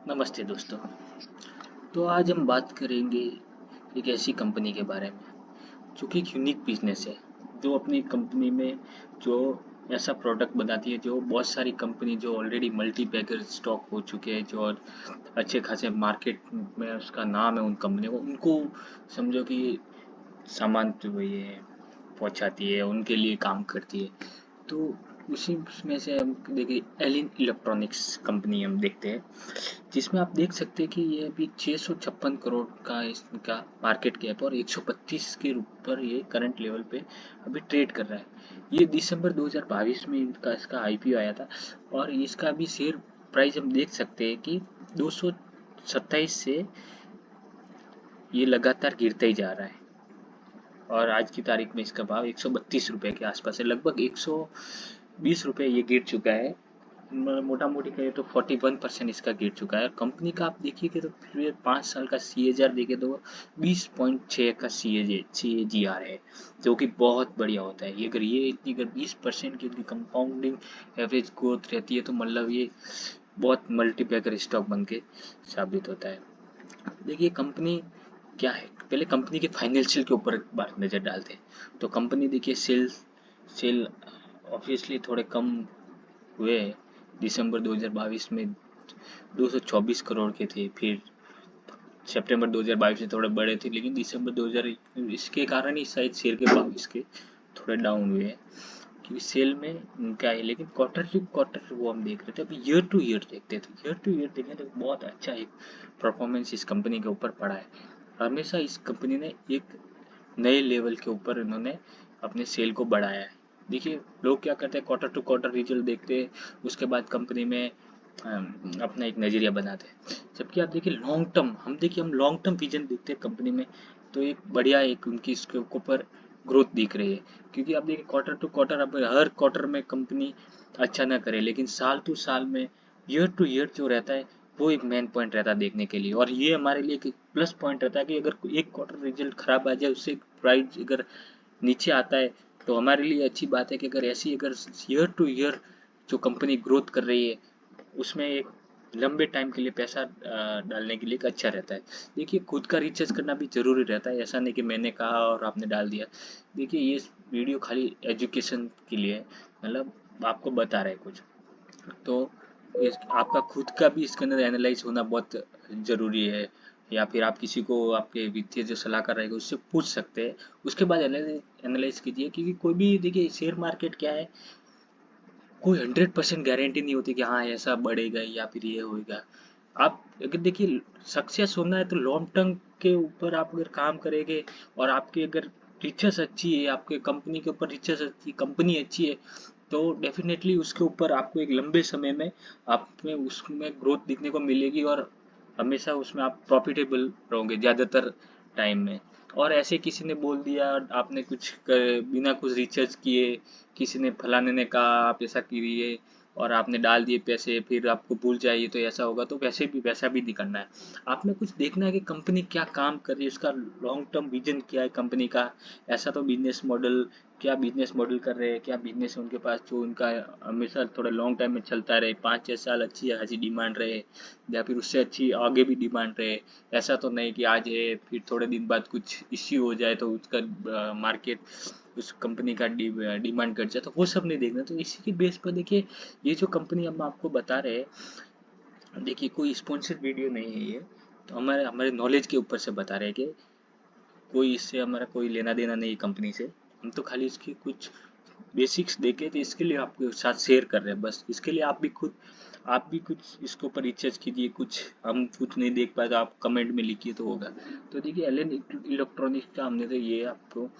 नमस्ते दोस्तों। तो आज हम बात करेंगे एक ऐसी कंपनी के बारे में जो कि एक यूनिक बिजनेस है, जो अपनी कंपनी में जो ऐसा प्रोडक्ट बनाती है जो बहुत सारी कंपनी जो ऑलरेडी मल्टी बैगर स्टॉक हो चुके हैं, जो और अच्छे खासे मार्केट में उसका नाम है, उन कंपनी को उनको समझो कि सामान जो ये पहुंचाती है, उनके लिए काम करती है। तो उसी में से हम देखिए एलिन इलेक्ट्रॉनिक्स कंपनी हम देखते हैं, जिसमें आप देख सकते हैं कि ये अभी 656 करोड़ का इसका मार्केट कैप और 132 के ऊपर ये करंट लेवल पे अभी ट्रेड कर रहा है। ये दिसंबर 2022 में इनका इसका आईपीओ आया था और इसका अभी शेयर प्राइस हम देख सकते हैं कि 227 से ये लगातार गिरता ही जा रहा है और आज की तारीख में इसका भाव 132 रुपए के आसपास है। लगभग 120 रुपए ये गिर चुका है। मोटा मोटी कहे तो 41% इसका गिर चुका है। और कंपनी का आप देखिए कि तो फिर 5 साल का CAGR देखे तो 20.6 का CAGR है, जो कि बहुत बढ़िया होता है। ये अगर ये इतनी अगर 20% की कंपाउंडिंग एवरेज ग्रोथ रहती है तो मतलब ये बहुत मल्टीपैकर स्टॉक बन के साबित होता है। देखिए कंपनी क्या है, पहले कंपनी के फाइनेंशियल के ऊपर एक बार नज़र डालते हैं। तो कंपनी देखिए सेल ऑब्वियसली थोड़े कम हुए। दिसंबर 2022 में 224 करोड़ के थे, फिर सितंबर 2022 से थोड़े बड़े थे, लेकिन दिसंबर 2000 इसके कारण ही शायद शेयर के भाव इसके थोड़े डाउन हुए हैं, क्योंकि सेल में क्या है। लेकिन क्वार्टर टू क्वार्टर वो हम देख रहे थे, अभी ईयर टू ईयर देखते थे, ईयर टू ईयर देखें तो बहुत अच्छा एक परफॉर्मेंस इस कंपनी के ऊपर पड़ा है। हमेशा इस कंपनी ने एक नए लेवल के ऊपर इन्होंने अपने सेल को बढ़ाया है। देखिए लोग क्या करते हैं, क्वार्टर टू क्वार्टर रिजल्ट देखते हैं, उसके बाद कंपनी में अपना एक नज़रिया बनाते हैं। जबकि आप देखिए लॉन्ग टर्म, हम लॉन्ग टर्म विजन देखते हैं कंपनी में, तो एक बढ़िया एक उनकी इसके ऊपर ग्रोथ दिख रही है। क्योंकि आप देखिए क्वार्टर टू क्वार्टर, अब हर क्वार्टर में कंपनी अच्छा ना करे, लेकिन साल टू साल में ईयर टू ईयर जो रहता है वो एक मेन पॉइंट रहता है देखने के लिए। और ये हमारे लिए एक प्लस पॉइंट रहता है कि अगर एक क्वार्टर रिजल्ट खराब आ जाए, उससे प्राइस अगर नीचे आता है, तो हमारे लिए अच्छी बात है कि अगर ऐसी अगर ईयर टू ईयर जो कंपनी ग्रोथ कर रही है, उसमें एक लंबे टाइम के लिए पैसा डालने के लिए एक अच्छा रहता है। देखिए खुद का रिसर्च करना भी ज़रूरी रहता है, ऐसा नहीं कि मैंने कहा और आपने डाल दिया। देखिए ये वीडियो खाली एजुकेशन के लिए है, मतलब आपको बता रहे कुछ, तो आपका खुद का भी इसके अंदर एनालाइज होना बहुत ज़रूरी है। या फिर आप किसी को आपके वित्तीय जो सलाहकार रहेगा उससे पूछ सकते हैं, उसके बाद एनालाइज कीजिए। क्योंकि कोई भी देखिए शेयर मार्केट क्या है, कोई 100% गारंटी नहीं होती कि हाँ ऐसा बढ़ेगा या फिर ये होएगा। आप अगर देखिए सक्सेस होना है तो लॉन्ग टर्म के ऊपर आप अगर काम करेंगे, और आपकी अगर रिसर्च अच्छी है, आपके कंपनी के ऊपर रिसर्च अच्छी, कंपनी अच्छी है, तो डेफिनेटली उसके ऊपर आपको एक लंबे समय में आप में उसमें ग्रोथ दिखने को मिलेगी, और हमेशा उसमें आप प्रॉफिटेबल रहोगे ज़्यादातर टाइम में। और ऐसे किसी ने बोल दिया, आपने कुछ बिना कुछ रिसर्च किए किसी ने फलाने ने कहा आप ऐसा कीजिए और आपने डाल दिए पैसे, फिर आपको भूल जाइए तो ऐसा होगा, तो वैसा भी नहीं करना है। आपने कुछ देखना है कि कंपनी क्या काम कर रही है, उसका लॉन्ग टर्म विजन क्या है कंपनी का। ऐसा तो बिजनेस मॉडल, क्या बिजनेस मॉडल कर रहे हैं, क्या बिजनेस है उनके पास जो उनका हमेशा थोड़ा लॉन्ग टाइम में चलता रहे, 5-6 साल अच्छी खासी डिमांड रहे, या फिर उससे अच्छी आगे भी डिमांड रहे। ऐसा तो नहीं कि आज है फिर थोड़े दिन बाद कुछ इश्यू हो जाए तो उसका मार्केट उस कंपनी का डिमांड घट जाए, तो वो सब नहीं देखना। तो इसी के बेस पर देखिए ये जो कंपनी हम आपको बता रहे हैं, देखिए कोई स्पॉन्सर्ड वीडियो नहीं है ये, तो हमारे हमारे नॉलेज के ऊपर से बता रहे हैं कि कोई इससे हमारा कोई लेना देना नहीं है कंपनी से। हम तो खाली इसकी कुछ बेसिक्स देके तो इसके लिए आपके साथ शेयर कर रहे हैं, बस इसके लिए आप भी कुछ इसके ऊपर रिसर्च कीजिए। कुछ हम कुछ नहीं देख पाए तो आप कमेंट में लिखिए तो होगा। तो देखिए एल एन इलेक्ट्रॉनिक्स का हमने तो ये आपको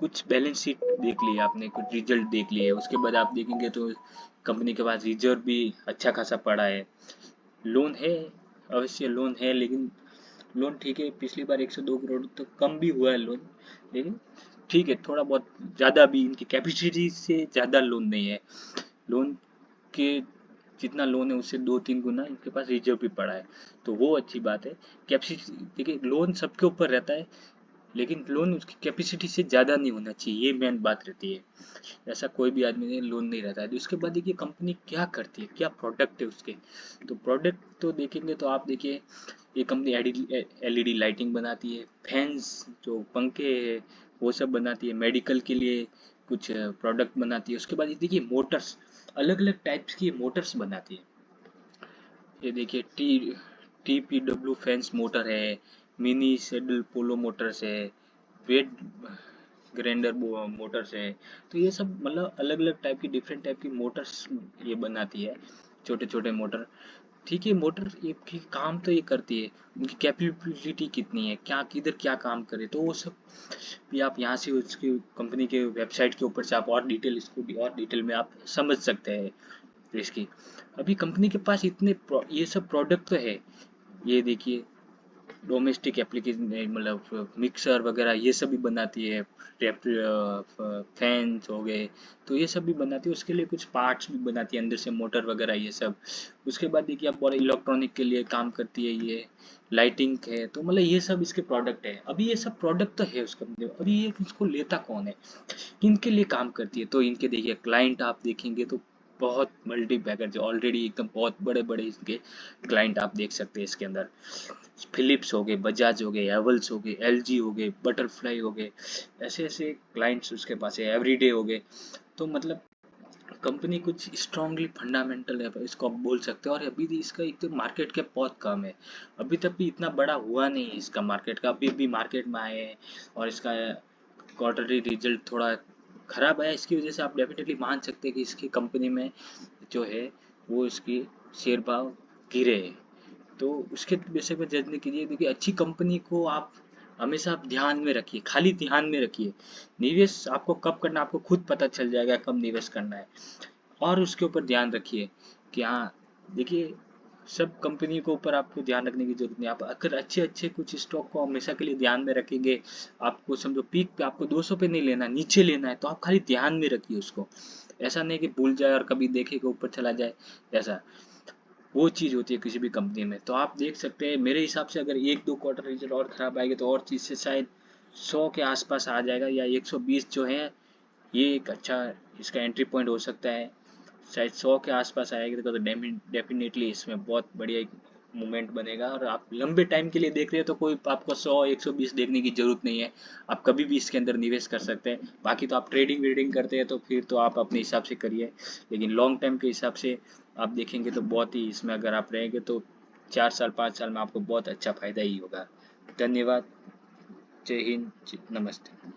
कुछ बैलेंस शीट देख ली आपने, कुछ रिजल्ट देख लिए, उसके बाद आप देखेंगे तो कंपनी के पास रिजर्व भी अच्छा खासा पड़ा है। लोन है, अवश्य लोन है, लेकिन लोन ठीक है, पिछली बार 102 करोड़ तो कम भी हुआ है लोन, लेकिन ठीक है, थोड़ा बहुत ज़्यादा भी इनकी कैपेसिटी से ज़्यादा लोन नहीं है। लोन के जितना लोन है उससे 2-3 गुना इनके पास रिजर्व भी पड़ा है, तो वो अच्छी बात है। कैपेसिटी देखिए लोन सबके ऊपर रहता है, लेकिन लोन उसकी कैपेसिटी से ज़्यादा नहीं होना चाहिए, ये मेन बात रहती है। ऐसा कोई भी आदमी नहीं लोन नहीं रहता है। तो उसके बाद देखिए कंपनी क्या करती है, क्या प्रोडक्ट है उसके। तो प्रोडक्ट तो देखेंगे तो आप देखिए ये कंपनी एलईडी लाइटिंग बनाती है, फैंस जो पंखे है वो सब बनाती है, मेडिकल के लिए कुछ प्रोडक्ट बनाती है। उसके बाद ये देखिए मोटर्स, अलग अलग टाइप्स की मोटर्स बनाती है। ये देखिए T P W fans motor है, मिनी सेडल पोलो मोटर्स है, वेट ग्राइंडर मोटर्स है। तो ये सब मतलब अलग अलग टाइप की डिफरेंट टाइप की मोटर्स ये बनाती है, छोटे छोटे मोटर। ठीक है, मोटर की काम तो ये करती है, उनकी कैपेबिलिटी कितनी है, क्या किधर क्या काम करे, तो वो सब भी आप यहाँ से उसकी कंपनी के वेबसाइट के ऊपर से आप और डिटेल, इसको भी और डिटेल में आप समझ सकते हैं इसकी। अभी कंपनी के पास इतने ये सब प्रोडक्ट तो है। ये देखिए डोमेस्टिक एप्लीकेशन मतलब मिक्सर वगैरह ये सब भी बनाती है, फैंस हो गए, तो ये सब भी बनाती है। उसके लिए कुछ पार्ट्स भी बनाती है अंदर से, मोटर वगैरह ये सब। उसके बाद देखिए आप बोले इलेक्ट्रॉनिक के लिए काम करती है, ये लाइटिंग है, तो मतलब ये सब इसके प्रोडक्ट है। अभी ये सब प्रोडक्ट तो है उस कंपनी में, अभी ये इसको लेता कौन है, किनके लिए काम करती है। तो इनके देखिए क्लाइंट आप देखेंगे तो बहुत मल्टी पैकेज ऑलरेडी एकदम बहुत बड़े बड़े इसके क्लाइंट आप देख सकते हैं इसके अंदर। फिलिप्स हो गए, बजाज हो गए, एवल्स हो गए, एलजी हो गए, बटरफ्लाई हो गए, ऐसे ऐसे क्लाइंट्स उसके पास है, एवरीडे हो गए। तो मतलब कंपनी कुछ स्ट्रांगली फंडामेंटल है इसको आप बोल सकते हो। और अभी भी इसका एक तो मार्केट कैप बहुत कम है, अभी तक भी इतना बड़ा हुआ नहीं है इसका मार्केट का, अभी भी मार्केट में आए हैं। और इसका क्वार्टरली रिजल्ट थोड़ा खराब है, इसकी वजह से आप डेफिनेटली मान सकते हैं कि इसकी कंपनी में जो है वो इसकी शेयर भाव गिरे हैं। तो उसके विषय में जज नहीं कीजिए। देखिए अच्छी कंपनी को आप हमेशा आप ध्यान में रखिए, खाली ध्यान में रखिए। निवेश आपको कब करना आपको खुद पता चल जाएगा, कब निवेश करना है। और उसके ऊपर ध्यान रखिए कि हाँ, देखिए सब कंपनी के ऊपर आपको ध्यान रखने की जरूरत नहीं। आप अगर अच्छे अच्छे कुछ स्टॉक को हमेशा के लिए ध्यान में रखेंगे, आपको समझो पीक पे आपको 200 पे नहीं लेना, नीचे लेना है, तो आप खाली ध्यान में रखिए उसको। ऐसा नहीं कि भूल जाए और कभी देखेगा ऊपर चला जाए, ऐसा वो चीज़ होती है किसी भी कंपनी में। तो आप देख सकते हैं मेरे हिसाब से अगर एक दो क्वार्टर रिजल्ट और खराब आएगा तो और चीज़ से शायद 100 के आसपास आ जाएगा, या 120 जो है ये एक अच्छा इसका एंट्री पॉइंट हो सकता है। शायद 100 के आसपास आएगी तो डेफिनेटली इसमें बहुत बढ़िया एक मूवमेंट बनेगा। और आप लंबे टाइम के लिए देख रहे हो तो कोई आपको 100 120 देखने की जरूरत नहीं है, आप कभी भी इसके अंदर निवेश कर सकते हैं। बाकी तो आप ट्रेडिंग वेडिंग करते हैं तो फिर तो आप अपने हिसाब से करिए, लेकिन लॉन्ग टाइम के हिसाब से आप देखेंगे तो बहुत ही इसमें अगर आप रहेंगे तो 4 साल 5 साल में आपको बहुत अच्छा फायदा ही होगा। धन्यवाद। जय हिंद, नमस्ते।